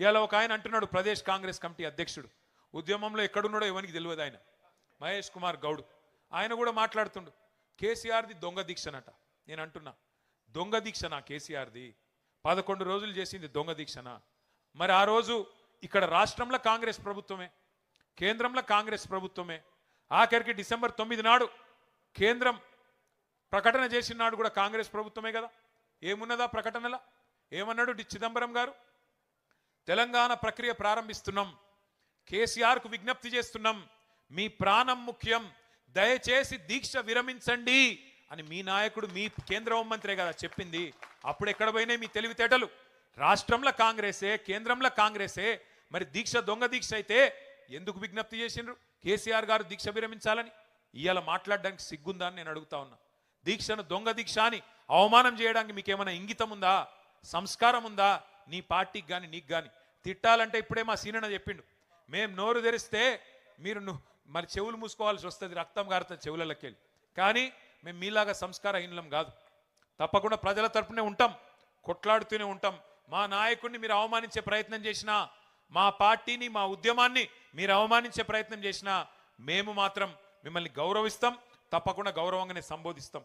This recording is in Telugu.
ఇవాళ ఒక ఆయన అంటున్నాడు, ప్రదేశ్ కాంగ్రెస్ కమిటీ అధ్యక్షుడు, ఉద్యమంలో ఎక్కడున్నాడో ఎవరికి తెలియదు ఆయన, మహేష్ కుమార్ గౌడ్. ఆయన కూడా మాట్లాడుతుండు కేసీఆర్ది దొంగ దీక్షనట. నేను అంటున్నా, దొంగ దీక్షనా కేసీఆర్ది? 11 రోజులు చేసింది దొంగ దీక్షనా? మరి ఆ రోజు ఇక్కడ రాష్ట్రంలో కాంగ్రెస్ ప్రభుత్వమే, కేంద్రంలో కాంగ్రెస్ ప్రభుత్వమే. ఆఖరికి డిసెంబర్ 9 నాడు కేంద్రం ప్రకటన చేసిన నాడు కూడా కాంగ్రెస్ ప్రభుత్వమే కదా. ఏమున్నదా ప్రకటనలా? ఏమన్నాడు చిదంబరం గారు? తెలంగాణ ప్రక్రియ ప్రారంభిస్తున్నాం, కేసీఆర్కు విజ్ఞప్తి చేస్తున్నాం, మీ ప్రాణం ముఖ్యం, దయచేసి దీక్ష విరమించండి అని మీ నాయకుడు, మీ కేంద్ర హోంమంత్రే కదా చెప్పింది. అప్పుడు ఎక్కడ పోయినాయి మీ తెలివితేటలు? రాష్ట్రంలో కాంగ్రెసే, కేంద్రంలో కాంగ్రెసే. మరి దీక్ష దొంగ దీక్ష అయితే ఎందుకు విజ్ఞప్తి చేసిండ్రు కేసీఆర్ గారు దీక్ష విరమించాలని? ఇవాళ మాట్లాడడానికి సిగ్గుందా అని నేను అడుగుతా ఉన్నా. దీక్షను దొంగ దీక్ష అని అవమానం చేయడానికి మీకేమైనా ఇంగితం ఉందా, సంస్కారం ఉందా? నీ పార్టీకి కానీ నీకు కానీ తిట్టాలంటే ఇప్పుడే మా సీనన్న చెప్పిండు, మేము నోరు తెరిస్తే మీరు మరి చెవులు మూసుకోవాల్సి వస్తుంది, రక్తం గారుతుంది చెవులకి వెళ్ళి. కానీ మేము మీలాగా సంస్కారహీనులం కాదు. తప్పకుండా ప్రజల తరపునే ఉంటాం, కొట్లాడుతూనే ఉంటాం. మా నాయకుడిని మీరు అవమానించే ప్రయత్నం చేసినా, మా పార్టీని, మా ఉద్యమాన్ని మీరు అవమానించే ప్రయత్నం చేసినా మేము మాత్రం మిమ్మల్ని గౌరవిస్తాం, తప్పకుండా గౌరవంగానే సంబోధిస్తాం.